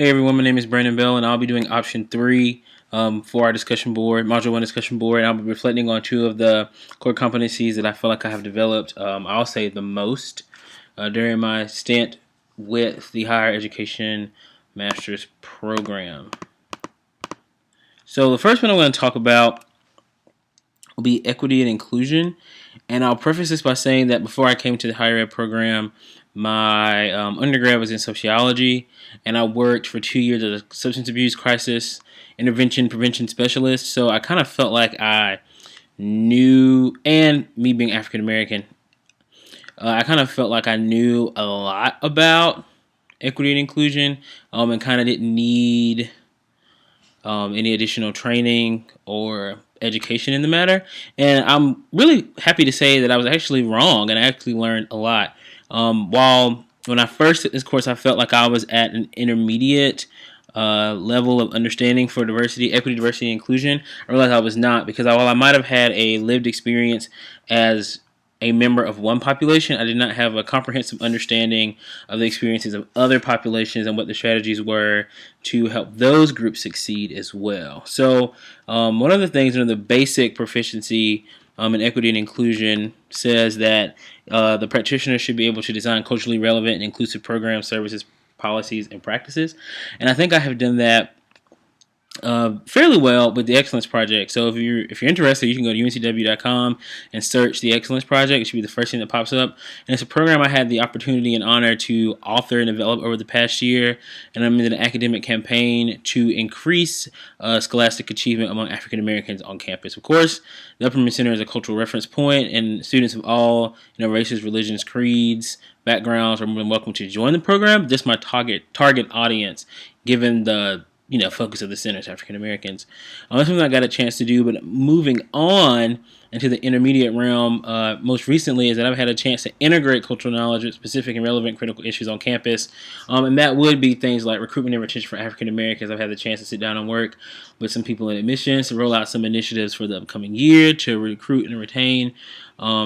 Hey everyone, my name is Brandon Bell, and I'll be doing option 3 for our discussion board, module 1 discussion board. And I'll be reflecting on 2 of the core competencies that I feel like I have developed, I'll say the most, during my stint with the higher education master's program. So the first one I'm going to talk about will be equity and inclusion. And I'll preface this by saying that before I came to the higher ed program, my undergrad was in sociology, and I worked for 2 years as a substance abuse crisis intervention prevention specialist. So I kind of felt like I knew, and me being African American, I kind of felt like I knew a lot about equity and inclusion, and kind of didn't need any additional training or education in the matter. And I'm really happy to say that I was actually wrong, and I actually learned a lot. While when I first took this course, I felt like I was at an intermediate level of understanding for diversity, equity, diversity, and inclusion, I realized I was not, because while I might have had a lived experience as a member of one population, I did not have a comprehensive understanding of the experiences of other populations and what the strategies were to help those groups succeed as well. So one of the things under the basic proficiency in equity and inclusion says that the practitioner should be able to design culturally relevant and inclusive programs, services, policies, and practices. And I think I have done that fairly well with the Excellence Project. So if you're interested, you can go to uncw.com and search the Excellence Project. It should be the first thing that pops up. And it's a program I had the opportunity and honor to author and develop over the past year. And I'm in an academic campaign to increase scholastic achievement among African Americans on campus. Of course, the Upper Mid Center is a cultural reference point, and students of all races, religions, creeds, backgrounds are more than welcome to join the program. Just my target audience, given the focus of the center is African Americans. That's something I got a chance to do, but moving on into the intermediate realm, most recently is that I've had a chance to integrate cultural knowledge with specific and relevant critical issues on campus, and that would be things like recruitment and retention for African Americans. I've had the chance to sit down and work with some people in admissions to roll out some initiatives for the upcoming year to recruit and retain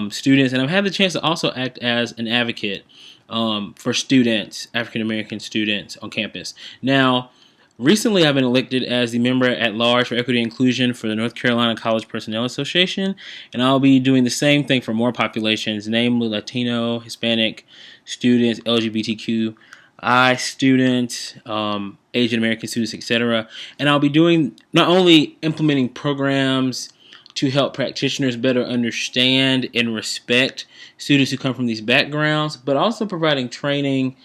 students, and I've had the chance to also act as an advocate for students, African American students on campus. Now, recently, I've been elected as the member at large for equity and inclusion for the North Carolina College Personnel Association, and I'll be doing the same thing for more populations, namely Latino, Hispanic students, LGBTQI students, Asian American students, etc. And I'll be doing not only implementing programs to help practitioners better understand and respect students who come from these backgrounds, but also providing training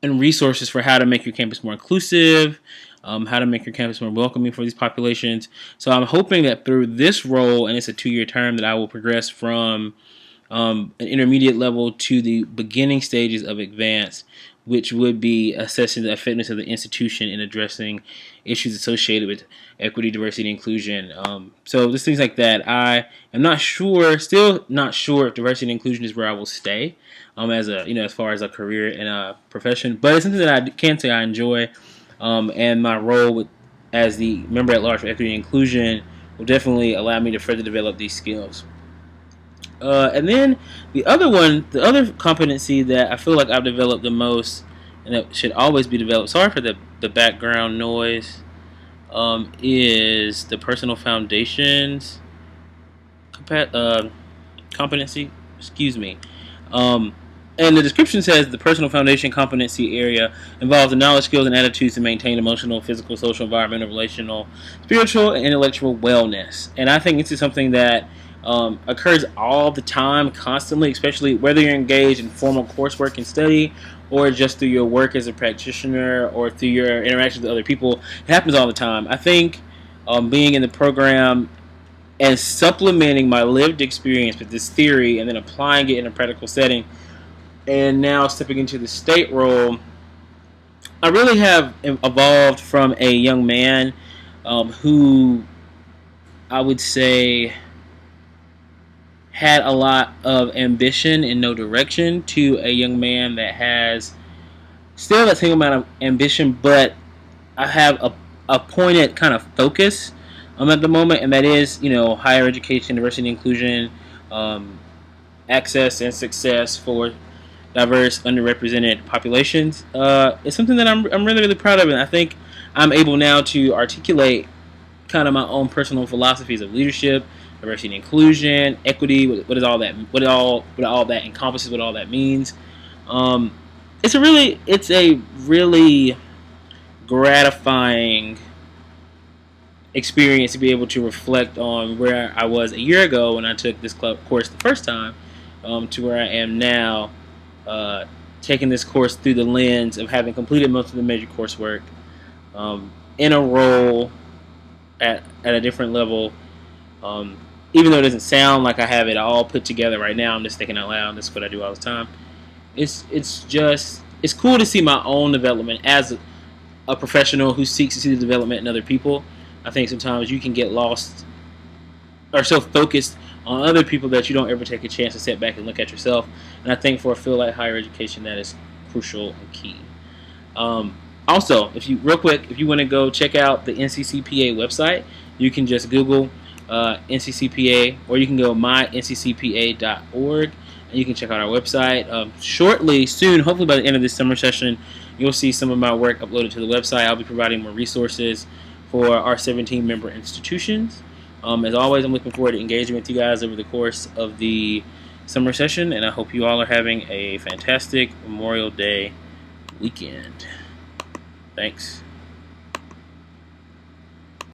and resources for how to make your campus more inclusive, how to make your campus more welcoming for these populations. So I'm hoping that through this role, and it's a 2-year term, that I will progress from an intermediate level to the beginning stages of advanced, which would be assessing the effectiveness of the institution in addressing issues associated with equity, diversity, and inclusion. So just things like that. I am not sure, still not sure if diversity and inclusion is where I will stay as a as far as a career and a profession, but it's something that I can say I enjoy, and my role as the member at large for equity and inclusion will definitely allow me to further develop these skills. And then the other competency that I feel like I've developed the most, and that should always be developed, sorry for the background noise, is the personal foundations competency. Excuse me. And the description says the personal foundation competency area involves the knowledge, skills, and attitudes to maintain emotional, physical, social, environmental, relational, spiritual, and intellectual wellness. And I think this is something that occurs all the time, constantly, especially whether you're engaged in formal coursework and study, or just through your work as a practitioner, or through your interactions with other people. It happens all the time. I think being in the program and supplementing my lived experience with this theory and then applying it in a practical setting, and now stepping into the state role, I really have evolved from a young man who I would say had a lot of ambition and no direction, to a young man that has still that same amount of ambition, but I have a pointed kind of focus at the moment, and that is, higher education, diversity and inclusion, access and success for diverse, underrepresented populations. It's something that I'm really, really proud of, and I think I'm able now to articulate kind of my own personal philosophies of leadership, diversity and inclusion, equity. What is all that? What all that encompasses? What all that means? Um, it's a really gratifying experience to be able to reflect on where I was a year ago when I took this course the first time, to where I am now, uh, taking this course through the lens of having completed most of the major coursework, in a role at a different level. Um, Even though it doesn't sound like I have it all put together right now, I'm just thinking out loud. That's what I do all the time. It's cool to see my own development as a professional who seeks to see the development in other people. I think sometimes you can get lost or so focused on other people that you don't ever take a chance to sit back and look at yourself. And I think for a field like higher education, that is crucial and key. Also, if you want to go check out the NCCPA website, you can just Google NCCPA, or you can go myNCCPA.org, and you can check out our website. Shortly, soon, hopefully by the end of this summer session, you'll see some of my work uploaded to the website. I'll be providing more resources for our 17 member institutions. As always, I'm looking forward to engaging with you guys over the course of the summer session, and I hope you all are having a fantastic Memorial Day weekend. Thanks.